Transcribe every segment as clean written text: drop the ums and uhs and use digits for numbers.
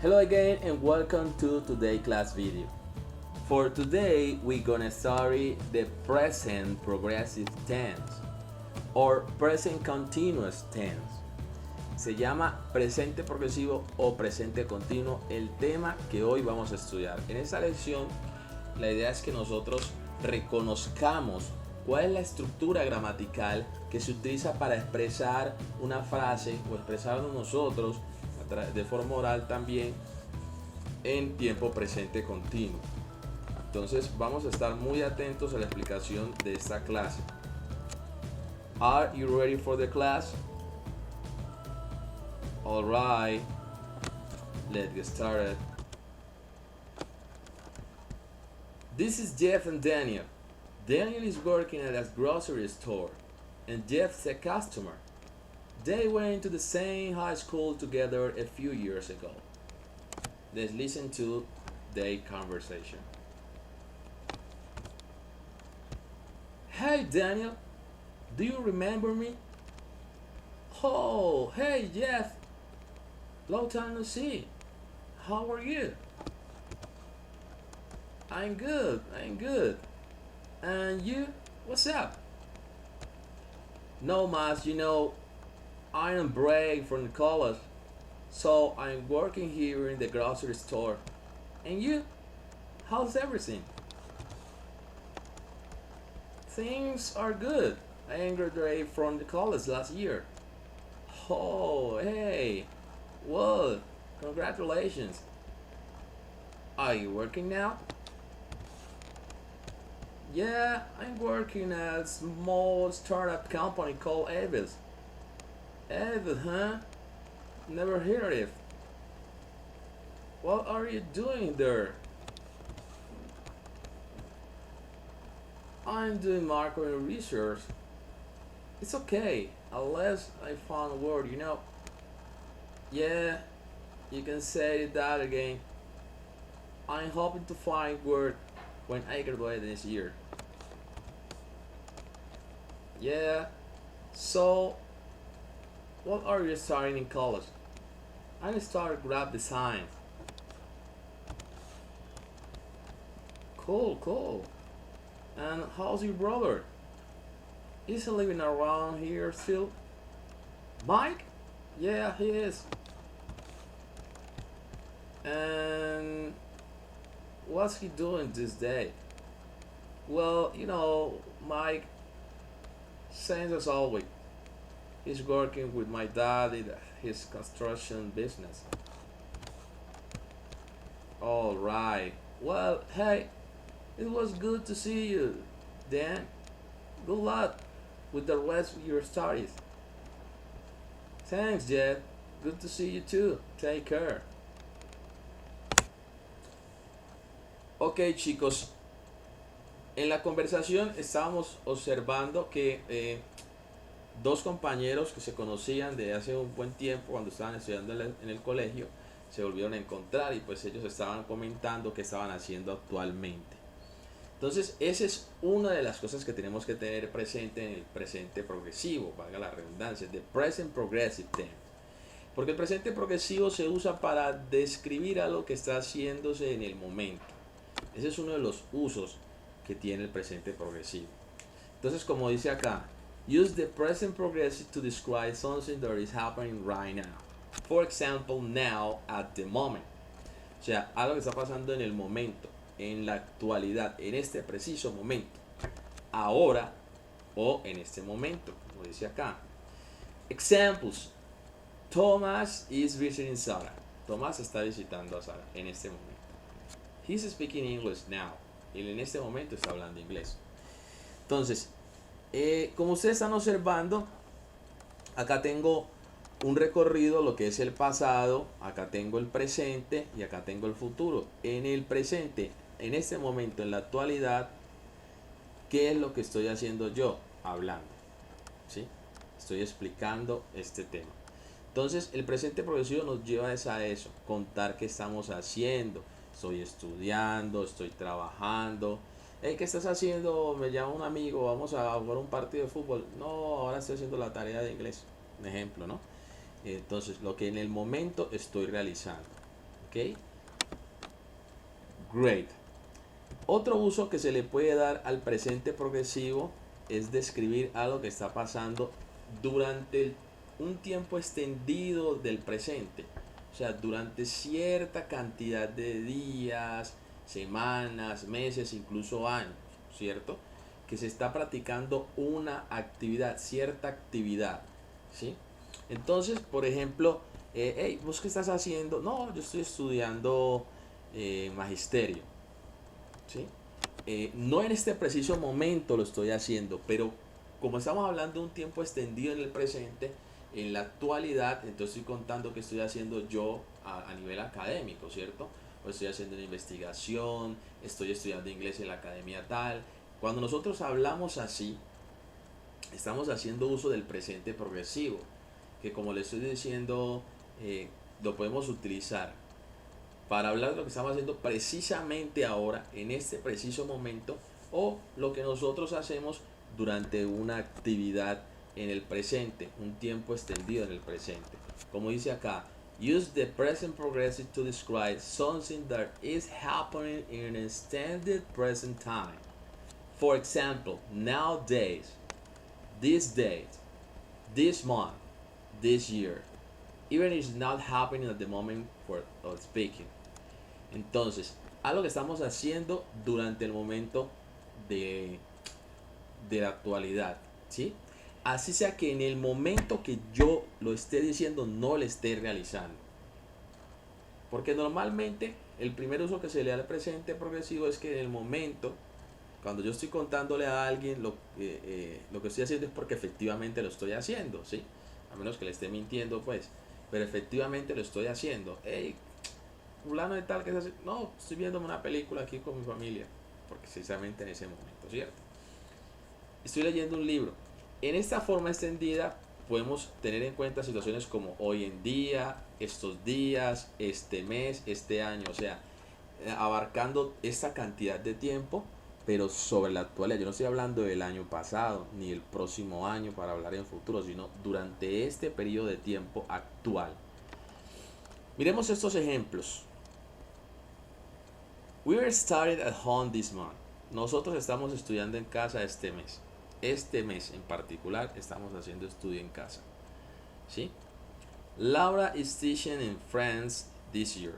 Hello again and welcome to today's class video. For today we're gonna study the present progressive tense or present continuous tense. Se llama presente progresivo o presente continuo el tema que hoy vamos a estudiar. En esta lección la idea es que nosotros reconozcamos cuál es la estructura gramatical que se utiliza para expresar una frase o expresarnos nosotros de forma oral también en tiempo presente continuo. Entonces vamos a estar muy atentos a la explicación de esta clase. Are you ready for the class? All right, let's get started. This is Jeff and Daniel. Daniel is working at a grocery store and Jeff's a customer. They went to the same high school together a few years ago. Let's listen to their conversation. Hey Daniel, do you remember me? Oh, hey Jeff, long time no see. How are you? I'm good. And you? What's up? No much, I'm on break from the college, so I'm working here in the grocery store. And you? How's everything? Things are good. I graduated from the college last year. Oh, hey. Well, congratulations. Are you working now? Yeah, I'm working at a small startup company called Avis. Avis, huh? Never heard of it. What are you doing there? I'm doing market research. It's okay, unless I found a word. Yeah, you can say that again. I'm hoping to find work when I graduate this year. Yeah, so what are you studying in college? I started graphic design. Cool. And how's your brother? Is he living around here still? Mike? Yeah, he is. And what's he doing this day? Well, Mike, same as always. He's working with my dad in his construction business. All right. Well, hey, it was good to see you, Dan. Good luck with the rest of your studies. Thanks, Jed. Good to see you too. Take care. Ok, chicos. En la conversación estábamos observando que dos compañeros que se conocían de hace un buen tiempo cuando estaban estudiando en el colegio se volvieron a encontrar y pues ellos estaban comentando qué estaban haciendo actualmente. Entonces esa es una de las cosas que tenemos que tener presente en el presente progresivo, valga la redundancia, the present progressive tense. Porque el presente progresivo se usa para describir algo que está haciéndose en el momento. Ese es uno de los usos que tiene el presente progresivo. Entonces, como dice acá, use the present progressive to describe something that is happening right now. For example, now, at the moment. O sea, algo que está pasando en el momento, en la actualidad, en este preciso momento. Ahora o en este momento, como dice acá. Examples. Thomas is visiting Sarah. Tomás está visitando a Sarah en este momento. He's speaking English now. Él en este momento está hablando inglés. Entonces, como ustedes están observando, acá tengo un recorrido, lo que es el pasado, acá tengo el presente y acá tengo el futuro. En el presente, en este momento, en la actualidad, ¿qué es lo que estoy haciendo yo? Hablando. ¿Sí? Estoy explicando este tema. Entonces, el presente progresivo nos lleva a eso, contar qué estamos haciendo. Estoy estudiando, estoy trabajando. Hey, ¿qué estás haciendo? Me llama un amigo, vamos a jugar un partido de fútbol. No, ahora estoy haciendo la tarea de inglés. Un ejemplo, ¿no? Entonces, lo que en el momento estoy realizando. Ok, great. Otro uso que se le puede dar al presente progresivo es describir algo que está pasando durante un tiempo extendido del presente. O sea, durante cierta cantidad de días, semanas, meses, incluso años, ¿cierto? Que se está practicando una actividad, cierta actividad, ¿sí? Entonces, por ejemplo, hey, ¿vos qué estás haciendo? No, yo estoy estudiando magisterio, ¿sí? No en este preciso momento lo estoy haciendo, pero como estamos hablando de un tiempo extendido en el presente, en la actualidad, entonces estoy contando que estoy haciendo yo a nivel académico, ¿cierto? O estoy haciendo una investigación, estoy estudiando inglés en la academia tal. Cuando nosotros hablamos así, estamos haciendo uso del presente progresivo, que como le estoy diciendo, lo podemos utilizar para hablar de lo que estamos haciendo precisamente ahora, en este preciso momento, o lo que nosotros hacemos durante una actividad en el presente, un tiempo extendido en el presente. Como dice acá, use the present progressive to describe something that is happening in an extended present time. For example, nowadays, this date, this month, this year, even if it's not happening at the moment for speaking. Entonces, algo que estamos haciendo durante el momento de, de la actualidad, ¿sí? Así sea que en el momento que yo lo esté diciendo no lo esté realizando. Porque normalmente el primer uso que se le da al presente progresivo es que en el momento, cuando yo estoy contándole a alguien lo que estoy haciendo es porque efectivamente lo estoy haciendo, ¿sí? A menos que le esté mintiendo, pues. Pero efectivamente lo estoy haciendo. Hey, fulano de tal que se hace, no, estoy viéndome una película aquí con mi familia, porque precisamente en ese momento, ¿cierto? Estoy leyendo un libro. En esta forma extendida podemos tener en cuenta situaciones como hoy en día, estos días, este mes, este año, o sea, abarcando esta cantidad de tiempo, pero sobre la actualidad. Yo no estoy hablando del año pasado ni el próximo año para hablar en futuro, sino durante este periodo de tiempo actual. Miremos estos ejemplos. We are studying at home this month. Nosotros estamos estudiando en casa este mes. Este mes en particular estamos haciendo estudio en casa. ¿Sí? Laura is teaching in France this year.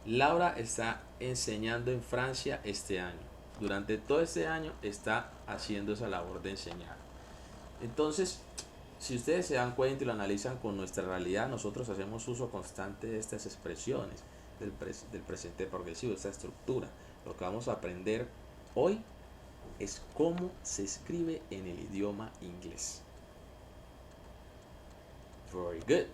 Laura está enseñando en Francia este año. Durante todo este año está haciendo esa labor de enseñar. Entonces, si ustedes se dan cuenta y lo analizan con nuestra realidad, nosotros hacemos uso constante de estas expresiones del presente progresivo, esta estructura. Lo que vamos a aprender hoy es cómo se escribe en el idioma inglés. Very good.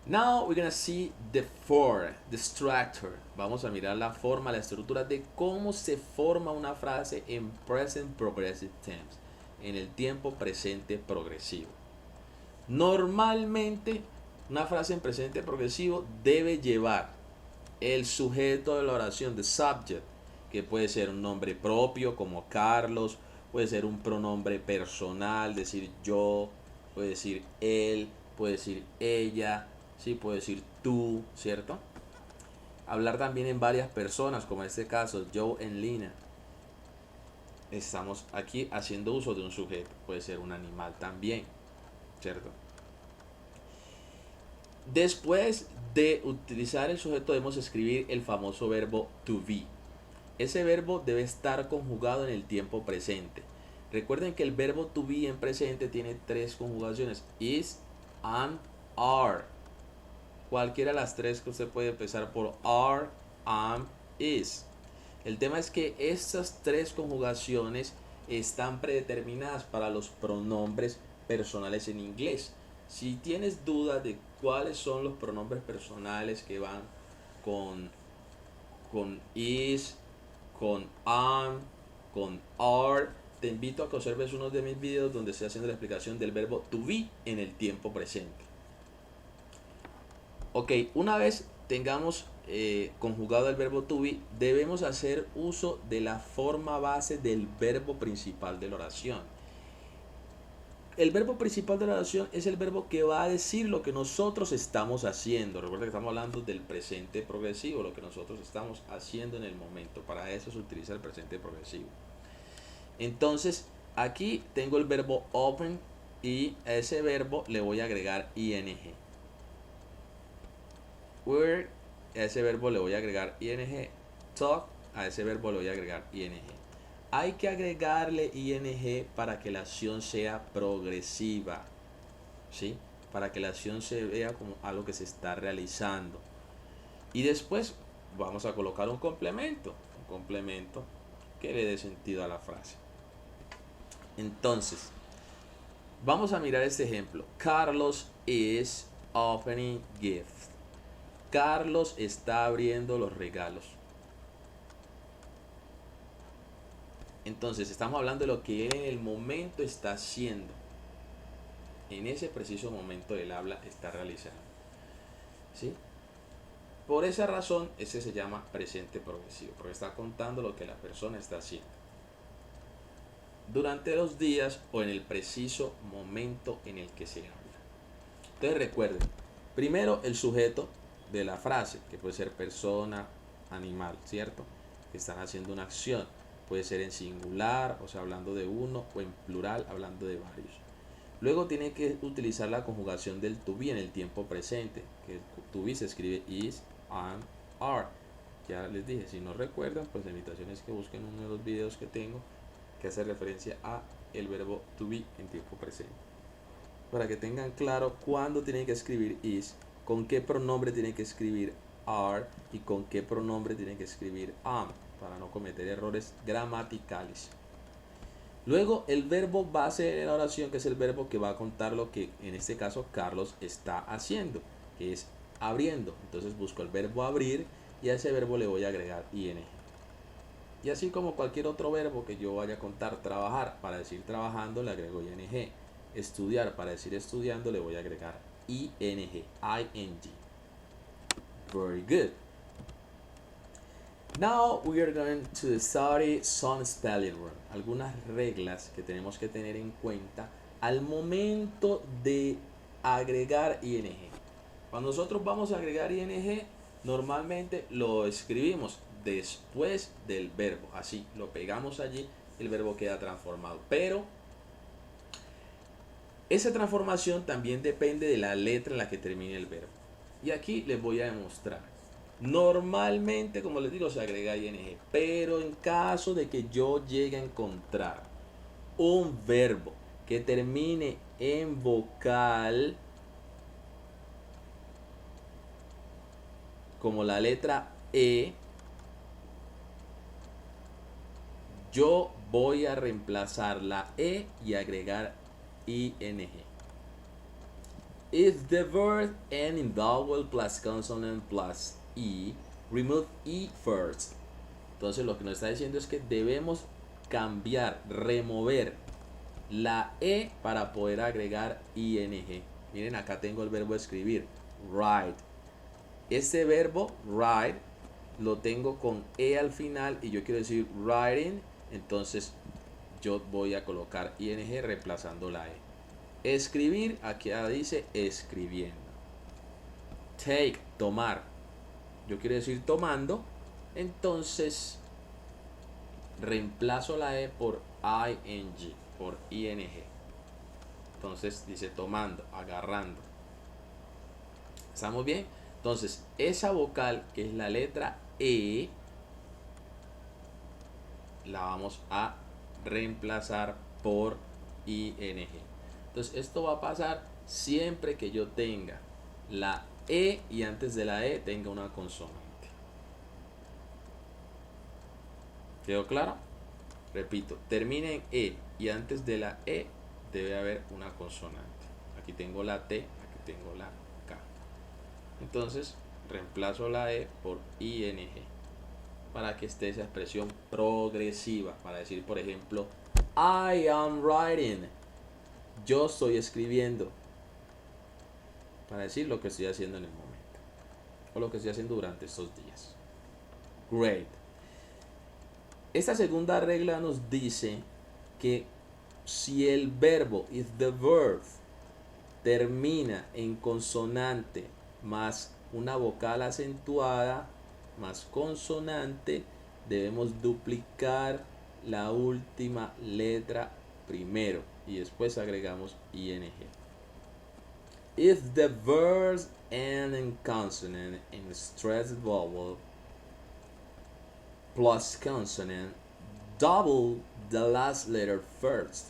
Now we're gonna see the form, the structure. Vamos a mirar la forma, la estructura de cómo se forma una frase en present progressive tense, en el tiempo presente progresivo. Normalmente una frase en presente progresivo debe llevar el sujeto de la oración, the subject, que puede ser un nombre propio como Carlos, puede ser un pronombre personal, decir yo, puede decir él, puede decir ella, sí, puede decir tú, ¿cierto? Hablar también en varias personas, como en este caso, Joe and Lina. Estamos aquí haciendo uso de un sujeto, puede ser un animal también, ¿cierto? Después de utilizar el sujeto debemos escribir el famoso verbo to be. Ese verbo debe estar conjugado en el tiempo presente. Recuerden que el verbo to be en presente tiene tres conjugaciones: is, am, are. Cualquiera de las tres que usted puede empezar por are, am, is. El tema es que estas tres conjugaciones están predeterminadas para los pronombres personales en inglés. Si tienes duda de cuáles son los pronombres personales que van con is, con am, con are, te invito a que observes uno de mis videos donde estoy haciendo la explicación del verbo to be en el tiempo presente. Ok, una vez tengamos conjugado el verbo to be, debemos hacer uso de la forma base del verbo principal de la oración. el verbo principal de la oración es el verbo que va a decir lo que nosotros estamos haciendo. Recuerda que estamos hablando del presente progresivo, lo que nosotros estamos haciendo en el momento. Para eso se utiliza el presente progresivo. Entonces, aquí tengo el verbo open y a ese verbo le voy a agregar ing. Word, a ese verbo le voy a agregar ing. Talk, a ese verbo le voy a agregar ing. Hay que agregarle ing para que la acción sea progresiva, ¿sí? Para que la acción se vea como algo que se está realizando. Y después vamos a colocar un complemento que le dé sentido a la frase. Entonces, vamos a mirar este ejemplo. Carlos is opening gifts. Carlos está abriendo los regalos. Entonces, estamos hablando de lo que él en el momento está haciendo. En ese preciso momento él habla, está realizando. ¿Sí? Por esa razón, ese se llama presente progresivo, porque está contando lo que la persona está haciendo durante los días o en el preciso momento en el que se habla. Entonces recuerden, primero el sujeto de la frase, que puede ser persona, animal, ¿cierto? Que están haciendo una acción. Puede ser en singular, o sea, hablando de uno, o en plural, hablando de varios. Luego tiene que utilizar la conjugación del to be en el tiempo presente, que el to be se escribe is, am, are. Ya les dije, si no recuerdan, pues la invitación es que busquen uno de los videos que tengo que hace referencia a el verbo to be en tiempo presente. Para que tengan claro cuándo tienen que escribir is, con qué pronombre tienen que escribir are y con qué pronombre tienen que escribir am, para no cometer errores gramaticales. Luego el verbo base de la oración, que es el verbo que va a contar lo que en este caso Carlos está haciendo, que es abriendo. Entonces busco el verbo abrir y a ese verbo le voy a agregar ing. Y así como cualquier otro verbo que yo vaya a contar, trabajar, para decir trabajando le agrego ing. Estudiar, para decir estudiando le voy a agregar ing. Very good. Now we are going to study some spelling rules. Algunas reglas que tenemos que tener en cuenta al momento de agregar ing. Cuando nosotros vamos a agregar ing, normalmente lo escribimos después del verbo. Así, lo pegamos allí, el verbo queda transformado. Pero esa transformación también depende de la letra en la que termine el verbo. Y aquí les voy a demostrar. Normalmente, como les digo, se agrega ing, pero en caso de que yo llegue a encontrar un verbo que termine en vocal, como la letra E, yo voy a reemplazar la E y agregar ing. If the verb end in vowel plus consonant plus E, remove E first. Entonces lo que nos está diciendo es que debemos cambiar, remover la E para poder agregar ing. Miren, acá tengo el verbo escribir, write. Este verbo, write, lo tengo con E al final y yo quiero decir writing, entonces yo voy a colocar ing reemplazando la E. Escribir, aquí dice escribiendo. Take, tomar. Yo quiero decir tomando, entonces reemplazo la E por ing, por ing. Entonces dice tomando, agarrando. ¿Estamos bien? Entonces, esa vocal que es la letra E, la vamos a reemplazar por ing. Entonces, esto va a pasar siempre que yo tenga la E y antes de la E tenga una consonante. ¿Quedó claro? Repito, termine en E y antes de la E debe haber una consonante. Aquí tengo la T, aquí tengo la K. Entonces, reemplazo la E por ing para que esté esa expresión progresiva. Para decir, por ejemplo, I am writing. Yo estoy escribiendo. Para decir lo que estoy haciendo en el momento. O lo que estoy haciendo durante estos días. Great. Esta segunda regla nos dice que Si el verbo, if the verb, termina en consonante más una vocal acentuada más consonante, debemos duplicar la última letra primero y después agregamos ing. If the verbs end in consonant and stressed vowel plus consonant, double the last letter first.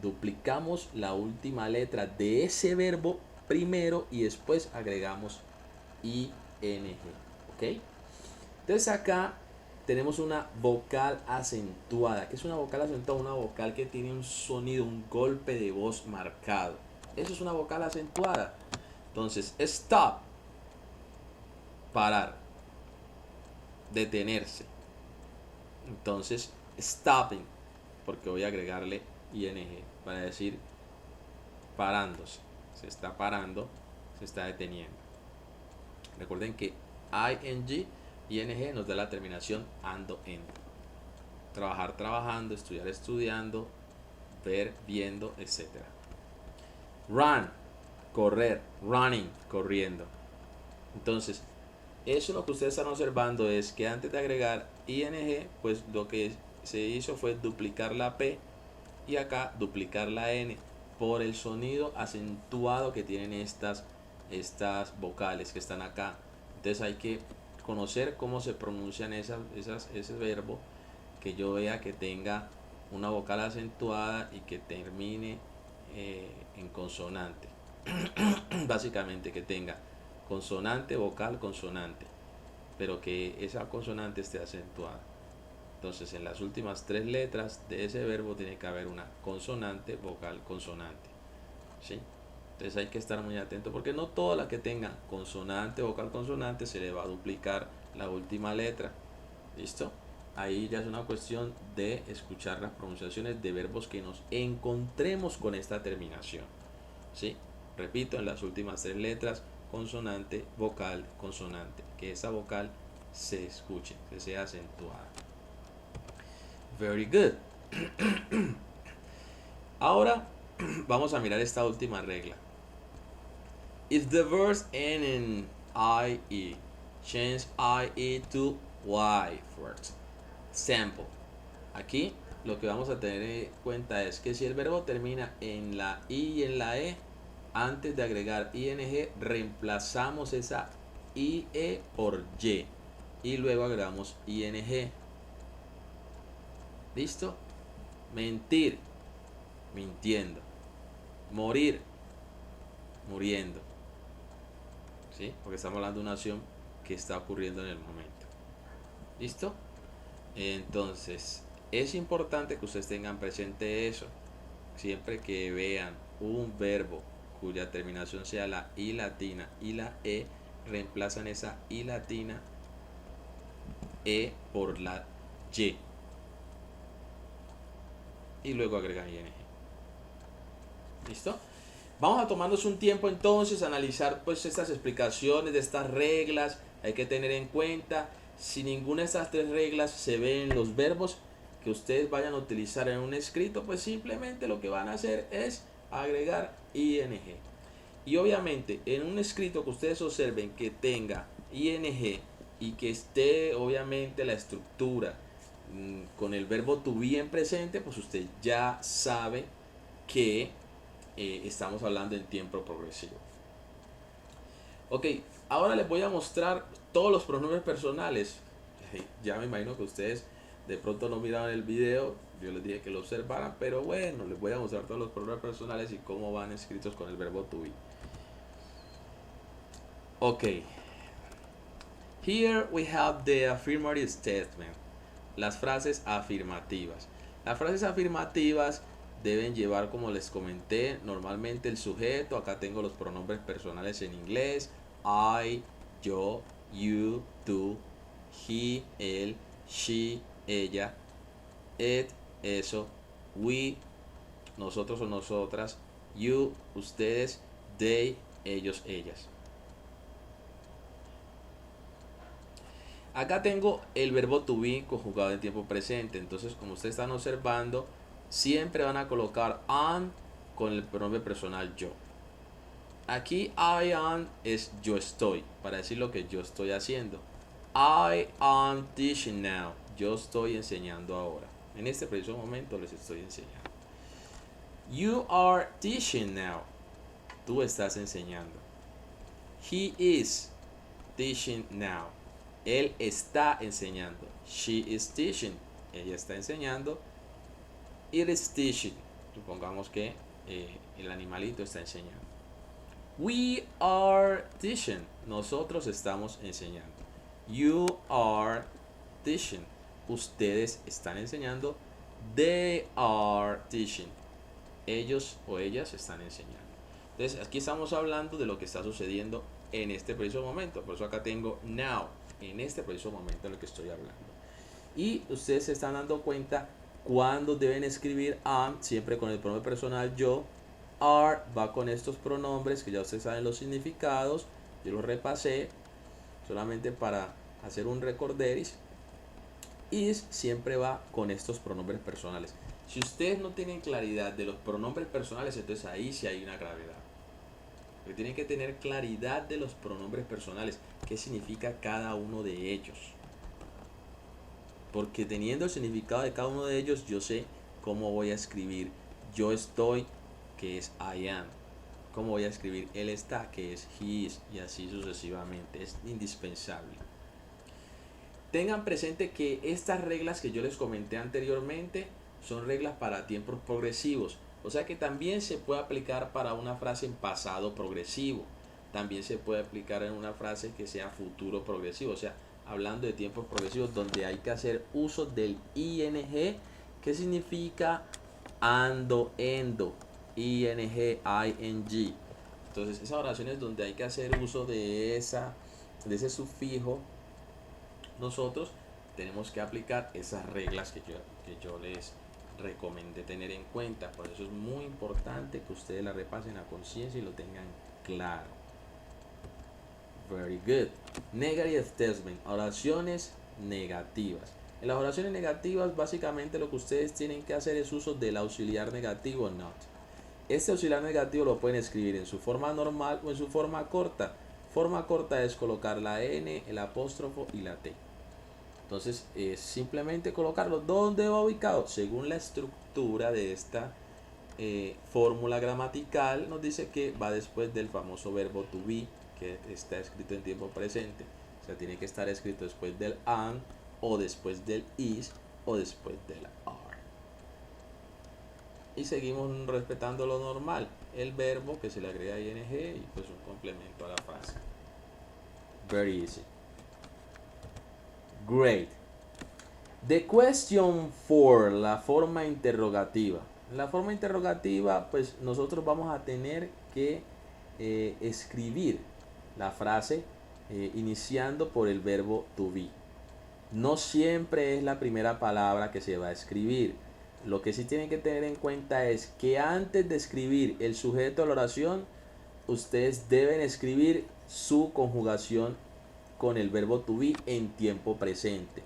Duplicamos la última letra de ese verbo primero y después agregamos ing. ¿Ok? Entonces acá tenemos una vocal acentuada. ¿Qué es una vocal acentuada? Una vocal que tiene un sonido, un golpe de voz marcado. Eso es una vocal acentuada. Entonces, stop, parar, detenerse. Entonces, stopping, porque voy a agregarle ing para decir parándose. Se está parando, se está deteniendo. Recuerden que ing nos da la terminación ando en. Trabajar trabajando, estudiar estudiando, ver viendo, etc. Run, correr, running, corriendo. Entonces, eso lo que ustedes están observando es que antes de agregar ing, pues lo que se hizo fue duplicar la p y acá duplicar la n por el sonido acentuado que tienen estas vocales que están acá. Entonces hay que conocer cómo se pronuncian ese verbo, que yo vea que tenga una vocal acentuada y que termine en consonante. Básicamente que tenga consonante, vocal, consonante, pero que esa consonante esté acentuada. Entonces en las últimas tres letras de ese verbo tiene que haber una consonante, vocal, consonante. ¿Sí? Entonces hay que estar muy atento porque no todas las que tengan consonante, vocal, consonante se le va a duplicar la última letra. ¿Listo? Ahí ya es una cuestión de escuchar las pronunciaciones de verbos que nos encontremos con esta terminación. ¿Sí? Repito, en las últimas tres letras, consonante, vocal, consonante. Que esa vocal se escuche, que sea acentuada. Very good. Ahora vamos a mirar esta última regla. If the verbs end in IE, change IE to Y first. Sample. Aquí lo que vamos a tener en cuenta es que si el verbo termina en la I y en la E, antes de agregar ing, reemplazamos esa IE por Y y luego agregamos ing. ¿Listo? Mentir, mintiendo. Morir, muriendo. ¿Sí? Porque estamos hablando de una acción que está ocurriendo en el momento. ¿Listo? Entonces, es importante que ustedes tengan presente eso. Siempre que vean un verbo cuya terminación sea la I latina y la E, reemplazan esa I latina E por la Y. Y luego agregan ing. ¿Listo? Vamos a tomarnos un tiempo entonces a analizar pues estas explicaciones de estas reglas. Hay que tener en cuenta, si ninguna de estas tres reglas se ve en los verbos que ustedes vayan a utilizar en un escrito, pues simplemente lo que van a hacer es agregar ing. Y obviamente en un escrito que ustedes observen que tenga ing y que esté obviamente la estructura con el verbo to be en presente, pues usted ya sabe que estamos hablando en tiempo progresivo. Ok, ahora les voy a mostrar todos los pronombres personales. Ya me imagino que ustedes de pronto no miraron el video, yo les dije que lo observaran, pero bueno, les voy a mostrar todos los pronombres personales y cómo van escritos con el verbo to be. Ok, here we have the affirmative statement, las frases afirmativas. Las frases afirmativas deben llevar, como les comenté, normalmente el sujeto. Acá tengo los pronombres personales en inglés: I, yo, you, tú, he, él, she, ella, it, eso, we, nosotros o nosotras, you, ustedes, they, ellos, ellas. Acá tengo el verbo to be conjugado en tiempo presente. Entonces, como ustedes están observando, siempre van a colocar am con el pronombre personal yo. Aquí I am es yo estoy, para decir lo que yo estoy haciendo. I am teaching now. Yo estoy enseñando ahora. En este preciso momento les estoy enseñando. You are teaching now. Tú estás enseñando. He is teaching now. Él está enseñando. She is teaching. Ella está enseñando. It is teaching. Supongamos que el animalito está enseñando. We are teaching. Nosotros estamos enseñando. You are teaching. Ustedes están enseñando. They are teaching. Ellos o ellas están enseñando. Entonces aquí estamos hablando de lo que está sucediendo en este preciso momento. Por eso acá tengo now. En este preciso momento de lo que estoy hablando. Y ustedes se están dando cuenta cuando deben escribir am, siempre con el pronombre personal yo. Are va con estos pronombres que ya ustedes saben los significados. Yo los repasé solamente para hacer un recorderis. Is siempre va con estos pronombres personales. Si ustedes no tienen claridad de los pronombres personales, entonces ahí sí hay una gravedad. Porque tienen que tener claridad de los pronombres personales. ¿Qué significa cada uno de ellos? Porque teniendo el significado de cada uno de ellos, yo sé cómo voy a escribir yo estoy, que es I am. Cómo voy a escribir él está, que es he is, y así sucesivamente. Es indispensable. Tengan presente que estas reglas que yo les comenté anteriormente son reglas para tiempos progresivos. O sea que también se puede aplicar para una frase en pasado progresivo. También se puede aplicar en una frase que sea futuro progresivo. O sea, hablando de tiempos progresivos donde hay que hacer uso del ing, que significa ando, endo, ing, ing. Entonces esas oraciones donde hay que hacer uso de ese sufijo, nosotros tenemos que aplicar esas reglas que yo les recomendé tener en cuenta. Por eso es muy importante que ustedes la repasen a conciencia y lo tengan claro. Very good. Negative statement. Oraciones negativas. En las oraciones negativas, básicamente lo que ustedes tienen que hacer es uso del auxiliar negativo not. Este auxiliar negativo lo pueden escribir en su forma normal o en su forma corta. Forma corta es colocar la N, el apóstrofo y la T. Entonces es simplemente colocarlo donde va ubicado. Según la estructura de esta fórmula gramatical, nos dice que va después del famoso verbo to be, que está escrito en tiempo presente. O sea, tiene que estar escrito después del am, o después del is, o después del are. Y seguimos respetando lo normal, el verbo que se le agrega ing y pues un complemento a la frase. Very easy. Great. The question for, la forma interrogativa. En la forma interrogativa, pues nosotros vamos a tener que escribir la frase iniciando por el verbo to be. No siempre es la primera palabra que se va a escribir. Lo que sí tienen que tener en cuenta es que antes de escribir el sujeto de la oración, ustedes deben escribir su conjugación con el verbo to be en tiempo presente.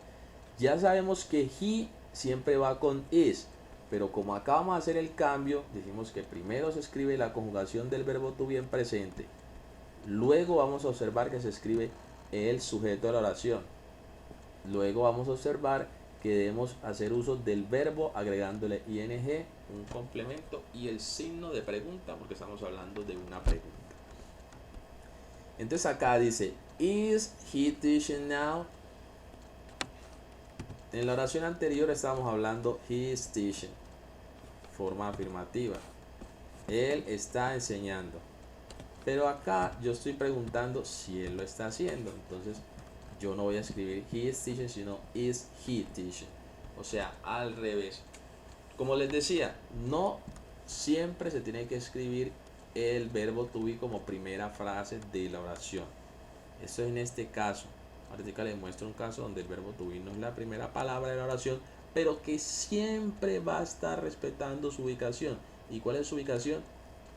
Ya sabemos que he siempre va con is, pero como acá vamos a hacer el cambio, dijimos que primero se escribe la conjugación del verbo to be en presente, luego vamos a observar que se escribe el sujeto de la oración, luego vamos a observar que debemos hacer uso del verbo agregándole ing, un complemento y el signo de pregunta, porque estamos hablando de una pregunta. Entonces acá dice, is he teaching now? En la oración anterior estábamos hablando he is teaching, forma afirmativa. Él está enseñando. Pero acá yo estoy preguntando si él lo está haciendo. Entonces yo no voy a escribir he is teaching, sino is he teaching. O sea, al revés. Como les decía, no siempre se tiene que escribir el verbo to be como primera frase de la oración. Eso es en este caso. Ahorita les muestro un caso donde el verbo to be no es la primera palabra de la oración, pero que siempre va a estar respetando su ubicación. ¿Y cuál es su ubicación?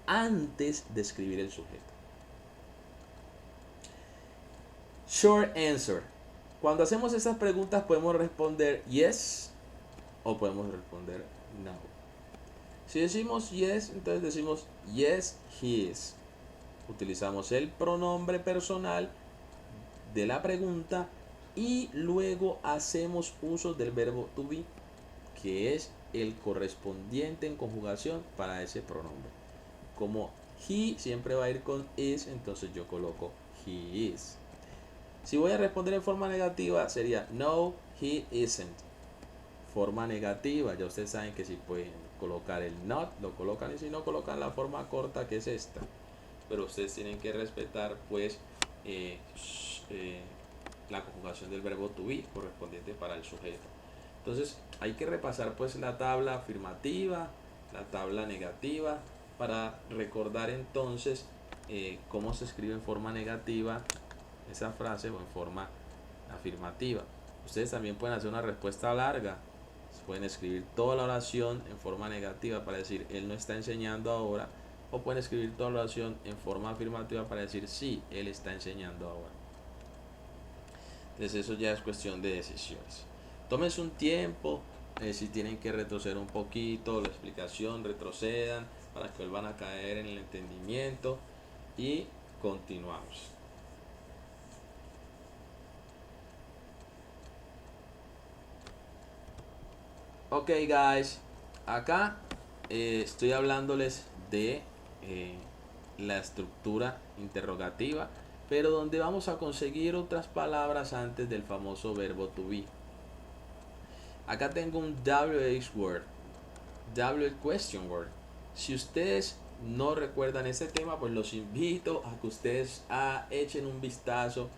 Antes de escribir el sujeto. Short answer. Cuando hacemos estas preguntas podemos responder yes o podemos responder no. Si decimos yes, entonces decimos yes, he is. Utilizamos el pronombre personal de la pregunta y luego hacemos uso del verbo to be, que es el correspondiente en conjugación para ese pronombre. Como he siempre va a ir con is, entonces yo coloco he is. Si voy a responder en forma negativa sería no, he isn't. Forma negativa, ya ustedes saben que si pueden colocar el not, lo colocan, y si no, colocan la forma corta, que es esta. Pero ustedes tienen que respetar pues la conjugación del verbo to be correspondiente para el sujeto. Entonces hay que repasar pues la tabla afirmativa, la tabla negativa, para recordar entonces cómo se escribe en forma negativa esa frase o en forma afirmativa. Ustedes también pueden hacer una respuesta larga. Pueden escribir toda la oración en forma negativa para decir él no está enseñando ahora, o pueden escribir toda la oración en forma afirmativa para decir sí, él está enseñando ahora. Entonces eso ya es cuestión de decisiones. Tómense un tiempo, si tienen que retroceder un poquito la explicación, retrocedan para que vuelvan a caer en el entendimiento y continuamos. Ok guys, acá estoy hablándoles de la estructura interrogativa, pero donde vamos a conseguir otras palabras antes del famoso verbo to be. Acá tengo un WH word, WH question word. Si ustedes no recuerdan ese tema, pues los invito a que ustedes echen un vistazo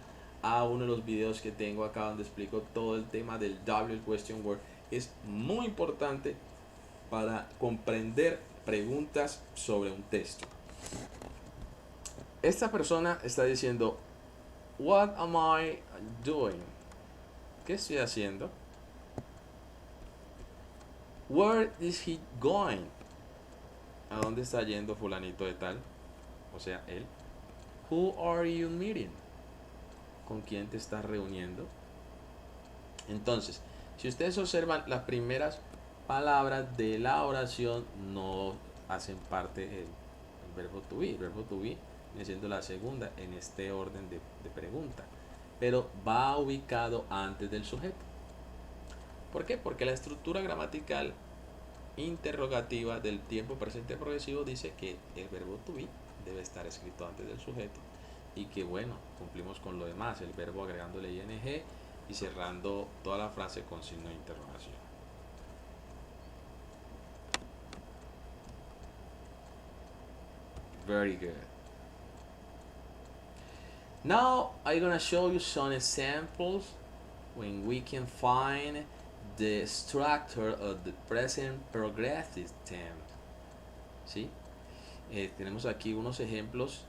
a uno de los videos que tengo acá donde explico todo el tema del WH question word. Es muy importante para comprender preguntas sobre un texto. Esta persona está diciendo, what am I doing? ¿Qué estoy haciendo? Where is he going? ¿A dónde está yendo fulanito de tal? O sea, él. Who are you meeting? ¿Con quién te estás reuniendo? Entonces, si ustedes observan, las primeras palabras de la oración no hacen parte del verbo to be. El verbo to be viene siendo la segunda en este orden de pregunta, pero va ubicado antes del sujeto. ¿Por qué? Porque la estructura gramatical interrogativa del tiempo presente progresivo dice que el verbo to be debe estar escrito antes del sujeto y que bueno, cumplimos con lo demás, el verbo agregándole ing y cerrando toda la frase con signo de interrogación. Very good. Now I'm gonna show you some examples when we can find the structure of the present progressive tense. ¿Sí? Tenemos aquí unos ejemplos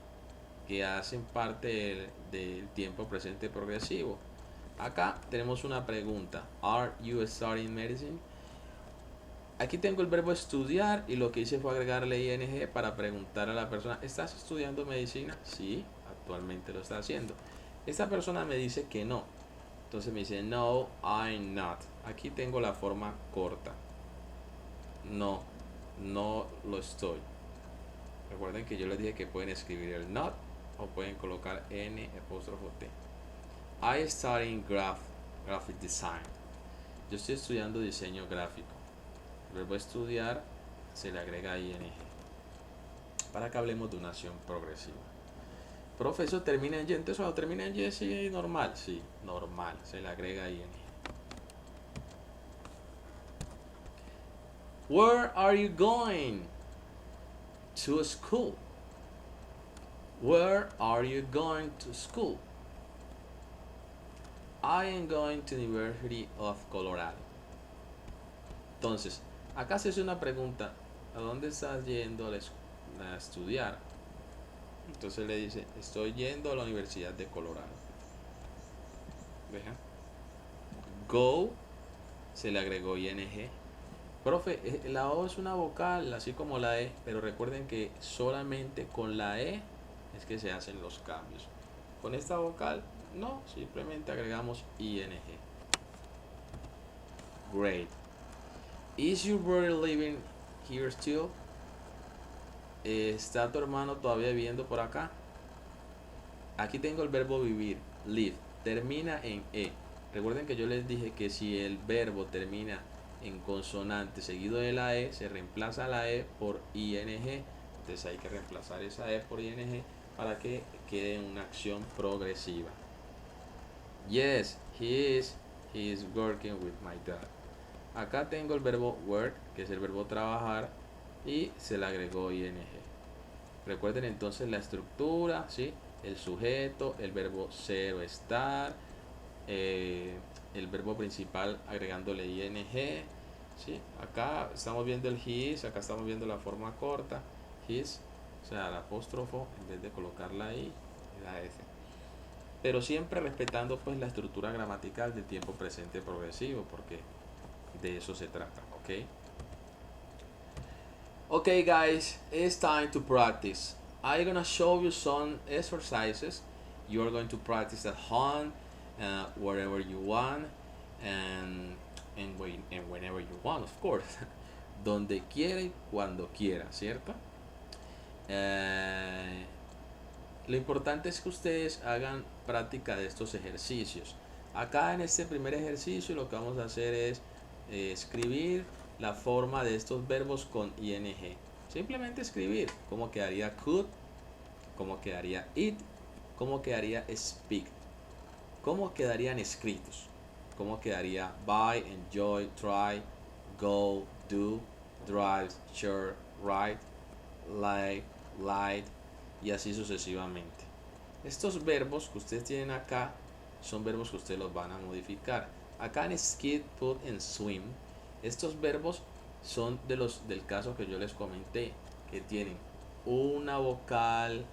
que hacen parte del tiempo presente progresivo. Acá tenemos una pregunta. Are you studying medicine? Aquí tengo el verbo estudiar y lo que hice fue agregarle ing para preguntar a la persona, ¿estás estudiando medicina? Sí, actualmente lo está haciendo. Esta persona me dice que no. Entonces me dice, no, I'm not. Aquí tengo la forma corta. No, no lo estoy. Recuerden que yo les dije que pueden escribir el not o pueden colocar n apóstrofo t. I studying graphic design. Yo estoy estudiando diseño gráfico. El verbo estudiar se le agrega ing para que hablemos de una acción progresiva. Profe, ¿eso termina en y? Entonces cuando termina en y, sí, normal. Sí, normal, se le agrega ing. Where are you going? To school. Where are you going to school? I am going to the University of Colorado. Entonces, acá se hace una pregunta, ¿a dónde estás yendo a estudiar? Entonces le dice, estoy yendo a la Universidad de Colorado. ¿Vean? Go, se le agregó ing. Profe, la O es una vocal, así como la E, pero recuerden que solamente con la E es que se hacen los cambios. Con esta vocal, no, simplemente agregamos ing. Great. Is your brother living here still? ¿Está tu hermano todavía viviendo por acá? Aquí tengo el verbo vivir, live, termina en E. Recuerden que yo les dije que si el verbo termina en consonante seguido de la E, se reemplaza la E por ing. Entonces hay que reemplazar esa E por ing para que quede en una acción progresiva. Yes, he is working with my dad. Acá tengo el verbo work, que es el verbo trabajar, y se le agregó ing. Recuerden entonces la estructura, ¿sí? El sujeto, el verbo ser o estar, el verbo principal agregándole ing, ¿sí? Acá estamos viendo el his, acá estamos viendo la forma corta, his, o sea, el apóstrofo, en vez de colocarla ahí, la S. Pero siempre respetando pues la estructura gramatical del tiempo presente progresivo, porque de eso se trata, ¿ok? Okay guys, it's time to practice. I'm gonna show you some exercises. You're going to practice at home, wherever you want, and whenever you want, of course. Donde quiera y cuando quiera, ¿cierto? Lo importante es que ustedes hagan práctica de estos ejercicios. Acá en este primer ejercicio lo que vamos a hacer es escribir la forma de estos verbos con ing. Simplemente escribir cómo quedaría could, cómo quedaría it, cómo quedaría speak, cómo quedarían escritos, cómo quedaría buy, enjoy, try, go, do, drive, share, write, like, light, y así sucesivamente. Estos verbos que ustedes tienen acá son verbos que ustedes los van a modificar. Acá en skid, put and swim, estos verbos son del caso que yo les comenté, que tienen una vocal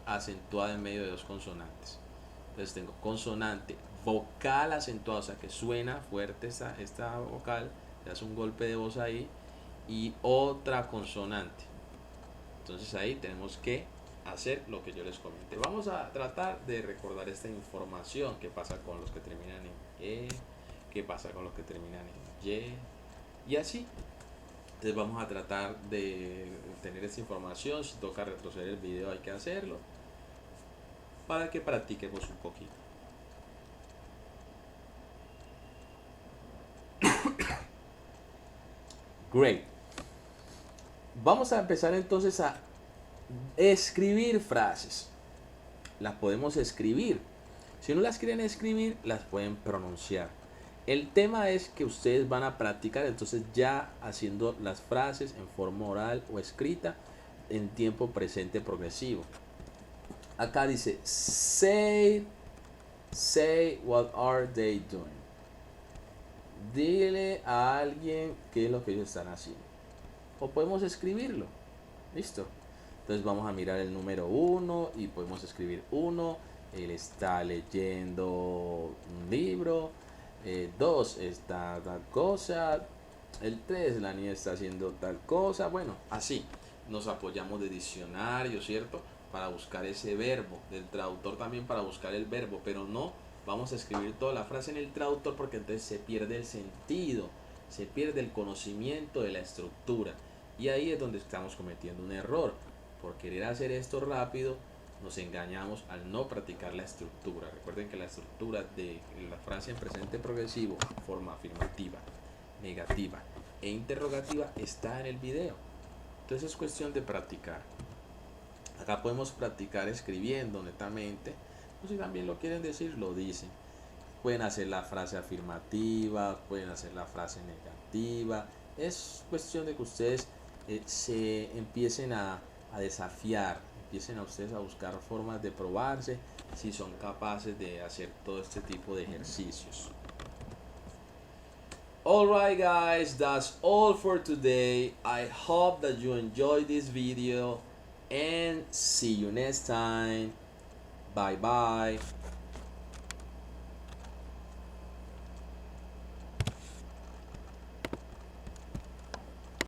acentuada en medio de dos consonantes. Entonces tengo consonante, vocal acentuada, o sea que suena fuerte esta vocal, le hace un golpe de voz ahí, y otra consonante. Entonces ahí tenemos que hacer lo que yo les comenté. Vamos a tratar de recordar esta información. ¿Qué pasa con los que terminan en E? ¿Qué pasa con los que terminan en Y? Y así. Entonces vamos a tratar de tener esta información. Si toca retroceder el video hay que hacerlo, para que practiquemos un poquito. Great. Vamos a empezar entonces a escribir frases. Las podemos escribir. Si no las quieren escribir, las pueden pronunciar. El tema es que ustedes van a practicar entonces ya haciendo las frases en forma oral o escrita en tiempo presente progresivo. Acá dice say what are they doing. Dile a alguien qué es lo que ellos están haciendo. O podemos escribirlo. Listo. Entonces vamos a mirar el número 1 y podemos escribir 1. Él está leyendo un libro. 2 está tal cosa. El 3, la niña está haciendo tal cosa. Bueno, así nos apoyamos de diccionario, ¿cierto? Para buscar ese verbo. Del traductor también para buscar el verbo. Pero no vamos a escribir toda la frase en el traductor, porque entonces se pierde el sentido, se pierde el conocimiento de la estructura. Y ahí es donde estamos cometiendo un error. Por querer hacer esto rápido, nos engañamos al no practicar la estructura. Recuerden que la estructura de la frase en presente progresivo, forma afirmativa, negativa e interrogativa, está en el video. Entonces es cuestión de practicar. Acá podemos practicar escribiendo netamente, o si también lo quieren decir, lo dicen. Pueden hacer la frase afirmativa, pueden hacer la frase negativa. Es cuestión de que ustedes se empiecen a desafiar, empiecen a ustedes a buscar formas de probarse si son capaces de hacer todo este tipo de ejercicios. Alright guys, that's all for today. I hope that you enjoyed this video and see you next time. Bye bye.